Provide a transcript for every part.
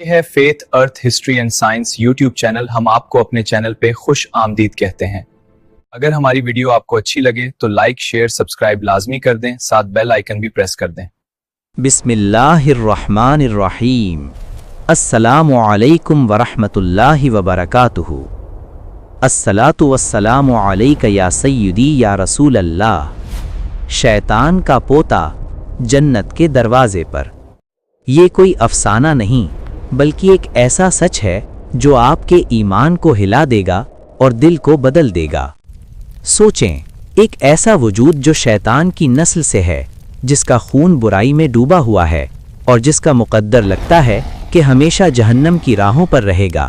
یہ ہے faith earth history and science YouTube channel. ہم آپ کو اپنے چینل پہ خوش آمدید کہتے ہیں. اگر ہماری ویڈیو آپ کو اچھی لگے تو لائک شیئر سبسکرائب لازمی کر دیں, ساتھ بیل آئیکن بھی پریس کر دیں. بسم اللہ الرحمن الرحیم. السلام علیکم ورحمۃ اللہ وبرکاتہ. الصلاۃ والسلام علیک یا سیدی یا رسول اللہ. شیطان کا پوتا جنت کے دروازے پر. یہ کوئی افسانہ نہیں بلکہ ایک ایسا سچ ہے جو آپ کے ایمان کو ہلا دے گا اور دل کو بدل دے گا. سوچیں, ایک ایسا وجود جو شیطان کی نسل سے ہے, جس کا خون برائی میں ڈوبا ہوا ہے اور جس کا مقدر لگتا ہے کہ ہمیشہ جہنم کی راہوں پر رہے گا,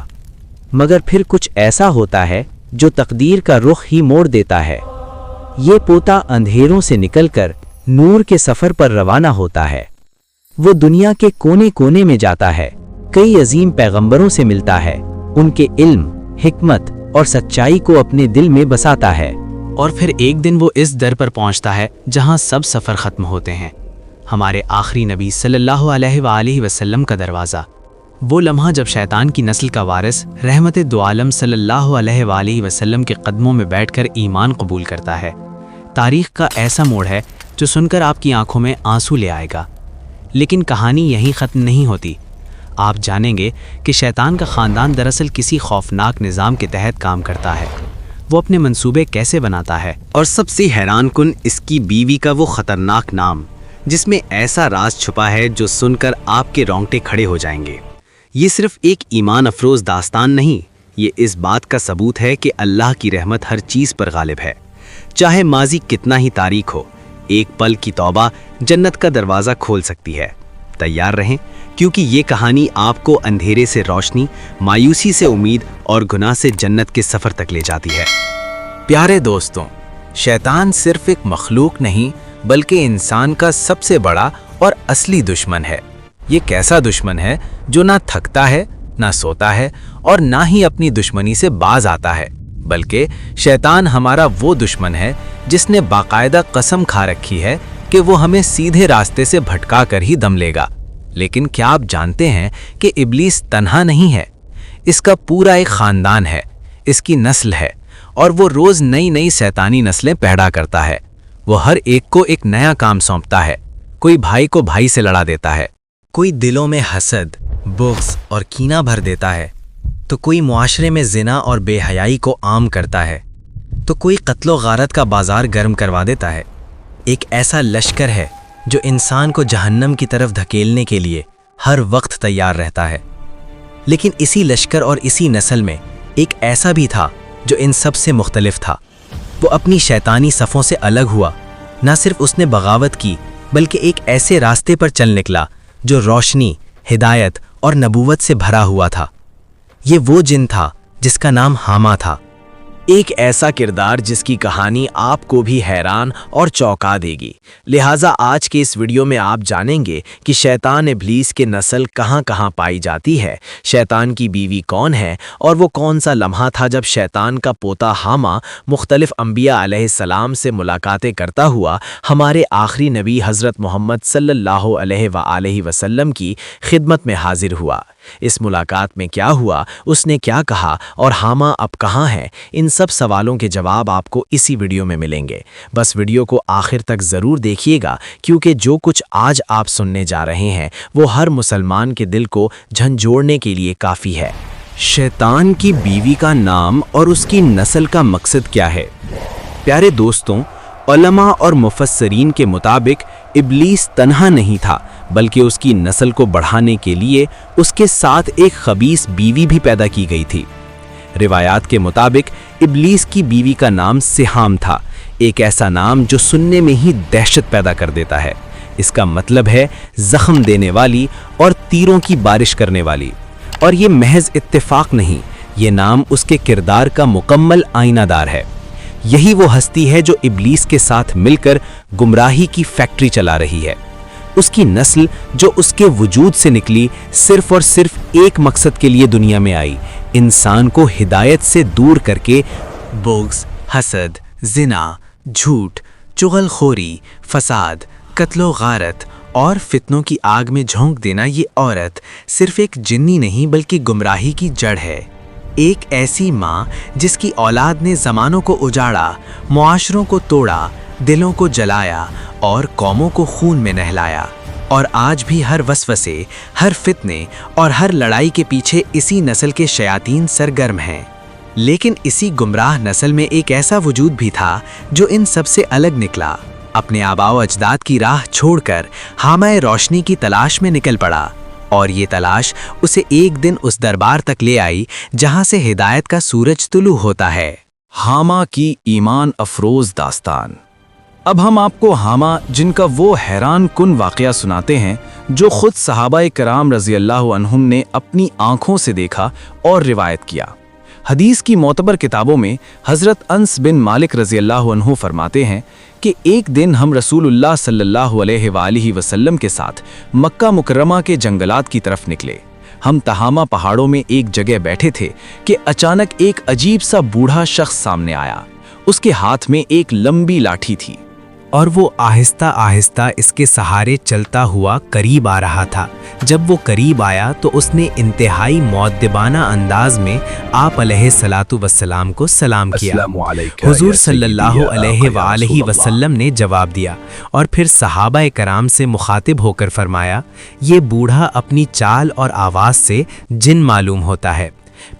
مگر پھر کچھ ایسا ہوتا ہے جو تقدیر کا رخ ہی موڑ دیتا ہے. یہ پوتا اندھیروں سے نکل کر نور کے سفر پر روانہ ہوتا ہے. وہ دنیا کے کونے کونے میں جاتا ہے, کئی عظیم پیغمبروں سے ملتا ہے, ان کے علم, حکمت اور سچائی کو اپنے دل میں بساتا ہے, اور پھر ایک دن وہ اس در پر پہنچتا ہے جہاں سب سفر ختم ہوتے ہیں, ہمارے آخری نبی صلی اللہ علیہ وآلہ وسلم کا دروازہ. وہ لمحہ جب شیطان کی نسل کا وارث رحمت دو عالم صلی اللہ علیہ وآلہ وسلم کے قدموں میں بیٹھ کر ایمان قبول کرتا ہے. تاریخ کا ایسا موڑ ہے جو سن کر آپ کی آنکھوں میں آنسو لے آئے گا. لیکن کہانی یہیں ختم نہیں ہوتی. آپ جانیں گے کہ شیطان کا خاندان دراصل کسی خوفناک نظام کے تحت کام کرتا ہے. وہ اپنے منصوبے کیسے بناتا ہے, اور سب سے حیران کن اس کی بیوی کا وہ خطرناک نام, جس میں ایسا راز چھپا ہے جو سن کر آپ کے رونگٹے کھڑے ہو جائیں گے. یہ صرف ایک ایمان افروز داستان نہیں, یہ اس بات کا ثبوت ہے کہ اللہ کی رحمت ہر چیز پر غالب ہے. چاہے ماضی کتنا ہی تاریک ہو, ایک پل کی توبہ جنت کا دروازہ کھول سکتی ہے. تیار رہیں, کیونکہ یہ کہانی آپ کو اندھیرے سے روشنی, مایوسی سے امید اور گناہ سے جنت کے سفر تک لے جاتی ہے. پیارے دوستوں, شیطان صرف ایک مخلوق نہیں بلکہ انسان کا سب سے بڑا اور اصلی دشمن ہے. یہ کیسا دشمن ہے جو نہ تھکتا ہے, نہ سوتا ہے اور نہ ہی اپنی دشمنی سے باز آتا ہے, بلکہ شیطان ہمارا وہ دشمن ہے جس نے باقاعدہ قسم کھا رکھی ہے کہ وہ ہمیں سیدھے راستے سے بھٹکا کر ہی دم لے گا. لیکن کیا آپ جانتے ہیں کہ ابلیس تنہا نہیں ہے؟ اس کا پورا ایک خاندان ہے, اس کی نسل ہے, اور وہ روز نئی نئی شیطانی نسلیں پیدا کرتا ہے. وہ ہر ایک کو ایک نیا کام سونپتا ہے. کوئی بھائی کو بھائی سے لڑا دیتا ہے, کوئی دلوں میں حسد, بغض اور کینہ بھر دیتا ہے, تو کوئی معاشرے میں زنا اور بے حیائی کو عام کرتا ہے, تو کوئی قتل و غارت کا بازار گرم کروا دیتا ہے. ایک ایسا لشکر ہے جو انسان کو جہنم کی طرف دھکیلنے کے لیے ہر وقت تیار رہتا ہے. لیکن اسی لشکر اور اسی نسل میں ایک ایسا بھی تھا جو ان سب سے مختلف تھا. وہ اپنی شیطانی صفوں سے الگ ہوا. نہ صرف اس نے بغاوت کی بلکہ ایک ایسے راستے پر چل نکلا جو روشنی, ہدایت اور نبوت سے بھرا ہوا تھا. یہ وہ جن تھا جس کا نام حامہ تھا. ایک ایسا کردار جس کی کہانی آپ کو بھی حیران اور چونکا دے گی. لہٰذا آج کے اس ویڈیو میں آپ جانیں گے کہ شیطان ابلیس کے نسل کہاں کہاں پائی جاتی ہے, شیطان کی بیوی کون ہے, اور وہ کون سا لمحہ تھا جب شیطان کا پوتا حامہ مختلف انبیاء علیہ السلام سے ملاقاتیں کرتا ہوا ہمارے آخری نبی حضرت محمد صلی اللہ علیہ وآلہ وسلم کی خدمت میں حاضر ہوا. اس ملاقات میں کیا ہوا, اس نے کیا کہا, اور حامہ اب کہاں ہے, ان سب سوالوں کے جواب آپ کو اسی ویڈیو میں ملیں گے. بس ویڈیو کو آخر تک ضرور دیکھیے گا, کیونکہ جو کچھ آج آپ سننے جا رہے ہیں وہ ہر مسلمان کے دل کو جھنجھوڑنے کے لیے کافی ہے. شیطان کی بیوی کا نام اور اس کی نسل کا مقصد کیا ہے؟ پیارے دوستوں, علماء اور مفسرین کے مطابق ابلیس تنہا نہیں تھا بلکہ اس کی نسل کو بڑھانے کے لیے اس کے ساتھ ایک خبیث بیوی بھی پیدا کی گئی تھی. روایات کے مطابق ابلیس کی بیوی کا نام سہام تھا, ایک ایسا نام جو سننے میں ہی دہشت پیدا کر دیتا ہے. اس کا مطلب ہے زخم دینے والی اور تیروں کی بارش کرنے والی. اور یہ محض اتفاق نہیں, یہ نام اس کے کردار کا مکمل آئینہ دار ہے. یہی وہ ہستی ہے جو ابلیس کے ساتھ مل کر گمراہی کی فیکٹری چلا رہی ہے. اس کی نسل جو اس کے وجود سے نکلی صرف اور صرف ایک مقصد کے لیے دنیا میں آئی, انسان کو ہدایت سے دور کر کے بغض, حسد, زنا, جھوٹ, چغل خوری, فساد, قتل و غارت اور فتنوں کی آگ میں جھونک دینا یہ عورت صرف ایک جنی نہیں بلکہ گمراہی کی جڑ ہے۔ ایک ایسی ماں جس کی اولاد نے زمانوں کو اجاڑا، معاشروں کو توڑا، دلوں کو جلایا اور قوموں کو خون میں نہلایا، اور آج بھی ہر وسوسے، ہر فتنے اور ہر لڑائی کے پیچھے اسی نسل کے شیاطین سرگرم ہیں۔ لیکن اسی گمراہ نسل میں ایک ایسا وجود بھی تھا جو ان سب سے الگ نکلا، اپنے آباء و اجداد کی راہ چھوڑ کر حامہ روشنی کی تلاش میں نکل پڑا، اور یہ تلاش اسے ایک دن اس دربار تک لے آئی جہاں سے ہدایت کا سورج طلوع ہوتا ہے۔ حامہ کی ایمان افروز داستان۔ اب ہم آپ کو حامہ جن کا وہ حیران کن واقعہ سناتے ہیں جو خود صحابہ کرام رضی اللہ عنہم نے اپنی آنکھوں سے دیکھا اور روایت کیا۔ حدیث کی معتبر کتابوں میں حضرت انس بن مالک رضی اللہ عنہ فرماتے ہیں کہ ایک دن ہم رسول اللہ صلی اللہ علیہ وآلہ وسلم کے ساتھ مکہ مکرمہ کے جنگلات کی طرف نکلے۔ ہم تہامہ پہاڑوں میں ایک جگہ بیٹھے تھے کہ اچانک ایک عجیب سا بوڑھا شخص سامنے آیا۔ اس کے ہاتھ میں ایک لمبی لاٹھی تھی، اور وہ آہستہ آہستہ اس کے سہارے چلتا ہوا قریب آ رہا تھا۔ جب وہ قریب آیا تو اس نے انتہائی مؤدبانہ انداز میں آپ علیہ الصلاۃ والسلام کو سلام کیا۔ حضور صلی اللہ علیہ وآلہ وسلم نے جواب دیا اور پھر صحابہ کرام سے مخاطب ہو کر فرمایا، یہ بوڑھا اپنی چال اور آواز سے جن معلوم ہوتا ہے۔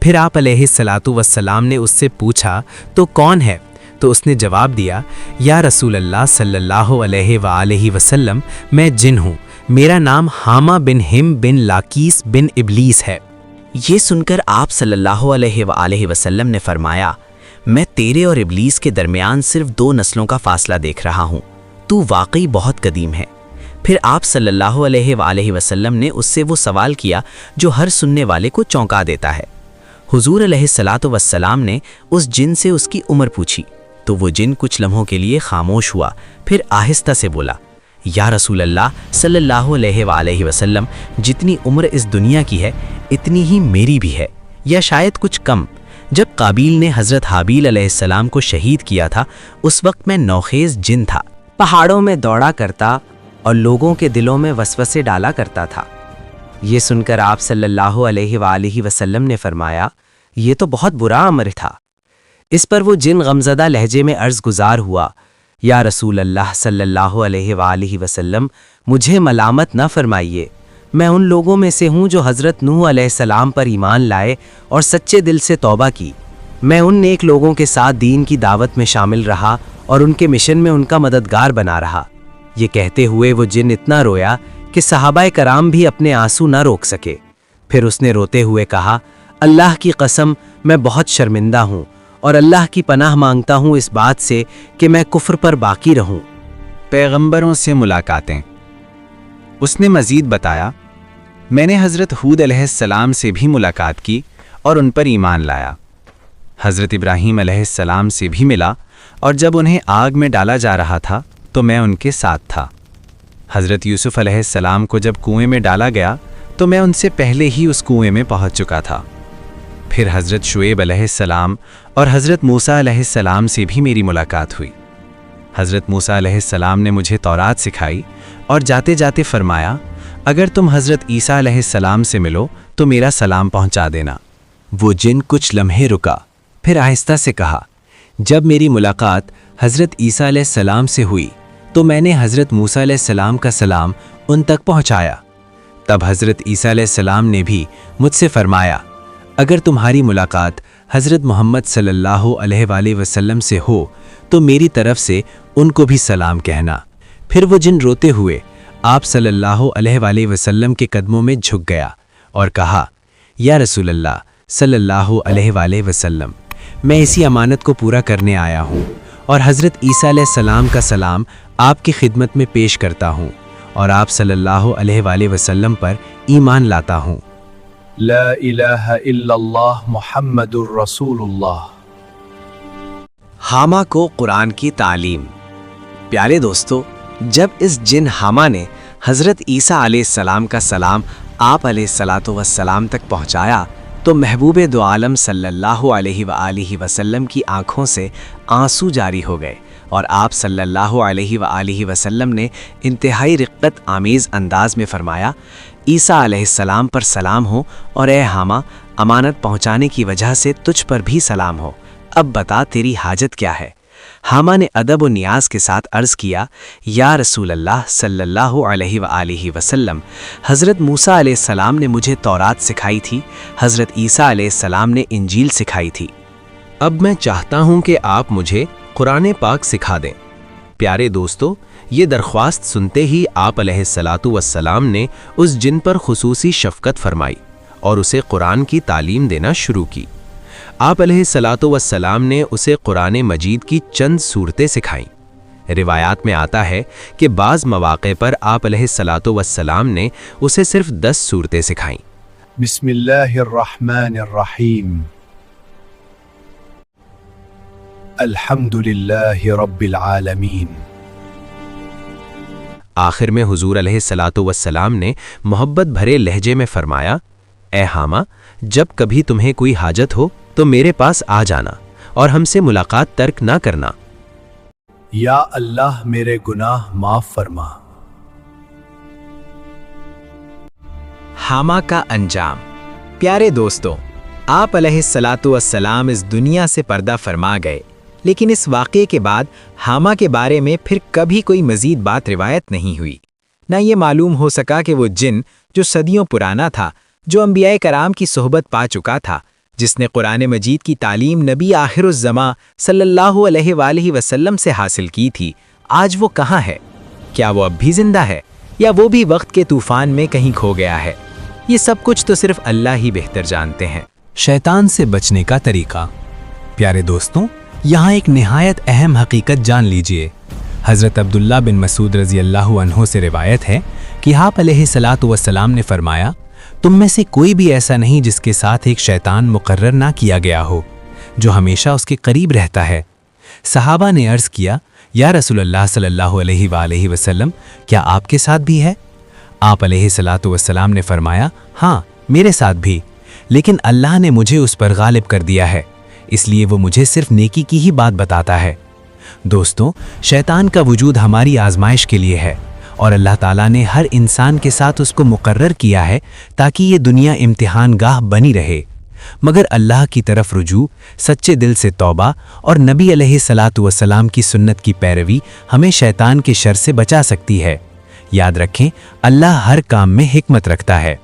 پھر آپ علیہ الصلاۃ والسلام نے اس سے پوچھا، تو کون ہے؟ تو اس نے جواب دیا، یا رسول اللہ صلی اللہ علیہ وآلہ وسلم، میں جن ہوں، میرا نام حامہ بن ہم بن لاکیس بن ابلیس ہے۔ یہ سن کر آپ صلی اللہ علیہ وآلہ وسلم نے فرمایا، میں تیرے اور ابلیس کے درمیان صرف 2 نسلوں کا فاصلہ دیکھ رہا ہوں، تو واقعی بہت قدیم ہے۔ پھر آپ صلی اللہ علیہ وآلہ وسلم نے اس سے وہ سوال کیا جو ہر سننے والے کو چونکا دیتا ہے۔ حضور علیہ الصلاۃ والسلام نے اس جن سے اس کی عمر پوچھی تو وہ جن کچھ لمحوں کے لیے خاموش ہوا، پھر آہستہ سے بولا، یا رسول اللہ صلی اللہ علیہ وآلہ وسلم، جتنی عمر اس دنیا کی ہے اتنی ہی میری بھی ہے، یا شاید کچھ کم۔ جب قابیل نے حضرت حابیل علیہ السلام کو شہید کیا تھا اس وقت میں نوخیز جن تھا، پہاڑوں میں دوڑا کرتا اور لوگوں کے دلوں میں وسوسے ڈالا کرتا تھا۔ یہ سن کر آپ صلی اللہ علیہ وآلہ وسلم نے فرمایا، یہ تو بہت برا امر تھا۔ اس پر وہ جن غمزدہ لہجے میں عرض گزار ہوا، یا رسول اللہ صلی اللہ علیہ وآلہ وسلم، مجھے ملامت نہ فرمائیے، میں ان لوگوں میں سے ہوں جو حضرت نوح علیہ السلام پر ایمان لائے اور سچے دل سے توبہ کی۔ میں ان نیک لوگوں کے ساتھ دین کی دعوت میں شامل رہا اور ان کے مشن میں ان کا مددگار بنا رہا۔ یہ کہتے ہوئے وہ جن اتنا رویا کہ صحابہ کرام بھی اپنے آنسو نہ روک سکے۔ پھر اس نے روتے ہوئے کہا، اللہ کی قسم میں بہت شرمندہ ہوں اور اللہ کی پناہ مانگتا ہوں اس بات سے کہ میں کفر پر باقی رہوں۔ پیغمبروں سے ملاقاتیں۔ اس نے مزید بتایا، میں نے حضرت ہود علیہ السلام سے بھی ملاقات کی اور ان پر ایمان لایا۔ حضرت ابراہیم علیہ السلام سے بھی ملا، اور جب انہیں آگ میں ڈالا جا رہا تھا تو میں ان کے ساتھ تھا۔ حضرت یوسف علیہ السلام کو جب کنویں میں ڈالا گیا تو میں ان سے پہلے ہی اس کنویں میں پہنچ چکا تھا۔ پھر حضرت شعیب علیہ السلام اور حضرت موسیٰ علیہ السلام سے بھی میری ملاقات ہوئی۔ حضرت موسیٰ علیہ السلام نے مجھے تورات سکھائی اور جاتے جاتے فرمایا، اگر تم حضرت عیسیٰ علیہ السلام سے ملو تو میرا سلام پہنچا دینا۔ وہ جن کچھ لمحے رکا، پھر آہستہ سے کہا، جب میری ملاقات حضرت عیسیٰ علیہ السلام سے ہوئی تو میں نے حضرت موسیٰ علیہ السلام کا سلام ان تک پہنچایا۔ تب حضرت عیسیٰ علیہ السلام نے بھی مجھ سے فرمایا، اگر تمہاری ملاقات حضرت محمد صلی اللہ علیہ وآلہ وسلم سے ہو تو میری طرف سے ان کو بھی سلام کہنا۔ پھر وہ جن روتے ہوئے آپ صلی اللہ علیہ وآلہ وسلم کے قدموں میں جھک گیا اور کہا، یا رسول اللہ صلی اللہ علیہ وآلہ وسلم، میں اسی امانت کو پورا کرنے آیا ہوں اور حضرت عیسیٰ علیہ السلام کا سلام آپ کی خدمت میں پیش کرتا ہوں اور آپ صلی اللہ علیہ وآلہ وسلم پر ایمان لاتا ہوں۔ لا الہ الا اللہ محمد الرسول اللہ۔ حامہ کو قرآن کی تعلیم۔ پیارے دوستو، جب اس جن حامہ نے حضرت عیسیٰ علیہ السلام کا سلام آپ علیہ الصلاۃ والسلام تک پہنچایا تو محبوب دو عالم صلی اللہ علیہ وآلہ وسلم کی آنکھوں سے آنسو جاری ہو گئے اور آپ صلی اللہ علیہ وآلہ وسلم نے انتہائی رقت آمیز انداز میں فرمایا، عیسیٰ علیہ السلام پر سلام ہو، اور اے حامہ، امانت پہنچانے کی وجہ سے تجھ پر بھی سلام ہو، اب بتا تیری حاجت کیا ہے؟ حامہ نے ادب و نیاز کے ساتھ عرض کیا، یا رسول اللہ صلی اللہ علیہ وآلہ وسلم، حضرت موسیٰ علیہ السلام نے مجھے تورات سکھائی تھی، حضرت عیسیٰ علیہ السلام نے انجیل سکھائی تھی۔ اب میں چاہتا ہوں کہ آپ مجھے قرآن پاک سکھا دیں۔ پیارے دوستو، یہ درخواست سنتے ہی آپ علیہ السلام نے اس جن پر خصوصی شفقت فرمائی اور اسے قرآن کی تعلیم دینا شروع کی۔ آپ علیہ السلام نے اسے قرآن مجید کی چند صورتیں سکھائیں۔ روایات میں آتا ہے کہ بعض مواقع پر آپ علیہ السلام نے اسے صرف 10 صورتیں سکھائیں۔ بسم اللہ الرحمن الرحیم، الحمد للہ رب العالمین۔ آخر میں حضور علیہ السلام نے محبت بھرے لہجے میں فرمایا، اے حامہ، جب کبھی تمہیں کوئی حاجت ہو تو میرے پاس آ جانا اور ہم سے ملاقات ترک نہ کرنا۔ یا اللہ میرے گناہ معاف فرما۔ حامہ کا انجام۔ پیارے دوستو، آپ علیہ السلام اس دنیا سے پردہ فرما گئے، لیکن اس واقعے کے بعد حامہ کے بارے میں پھر کبھی کوئی مزید بات روایت نہیں ہوئی۔ نہ یہ معلوم ہو سکا کہ وہ جن جو صدیوں پرانا تھا، جو انبیاء کرام کی صحبت پا چکا تھا، جس نے قرآن مجید کی تعلیم نبی آخر الزماں صلی اللہ علیہ وآلہ وسلم سے حاصل کی تھی، آج وہ کہاں ہے؟ کیا وہ اب بھی زندہ ہے یا وہ بھی وقت کے طوفان میں کہیں کھو گیا ہے؟ یہ سب کچھ تو صرف اللہ ہی بہتر جانتے ہیں۔ شیطان سے بچنے کا طریقہ۔ پیارے دوستوں، یہاں ایک نہایت اہم حقیقت جان لیجئے۔ حضرت عبداللہ بن مسعود رضی اللہ عنہ سے روایت ہے کہ آپ علیہ السلام نے فرمایا، تم میں سے کوئی بھی ایسا نہیں جس کے ساتھ ایک شیطان مقرر نہ کیا گیا ہو جو ہمیشہ اس کے قریب رہتا ہے۔ صحابہ نے عرض کیا، یا رسول اللہ صلی اللہ علیہ وآلہ وسلم، کیا آپ کے ساتھ بھی ہے؟ آپ علیہ السلام نے فرمایا، ہاں میرے ساتھ بھی، لیکن اللہ نے مجھے اس پر غالب کر دیا ہے، اس لیے وہ مجھے صرف نیکی کی ہی بات بتاتا ہے۔ دوستوں، شیطان کا وجود ہماری آزمائش کے لیے ہے، اور اللہ تعالیٰ نے ہر انسان کے ساتھ اس کو مقرر کیا ہے تاکہ یہ دنیا امتحان گاہ بنی رہے، مگر اللہ کی طرف رجوع، سچے دل سے توبہ اور نبی علیہ السلام کی سنت کی پیروی ہمیں شیطان کے شر سے بچا سکتی ہے۔ یاد رکھیں، اللہ ہر کام میں حکمت رکھتا ہے۔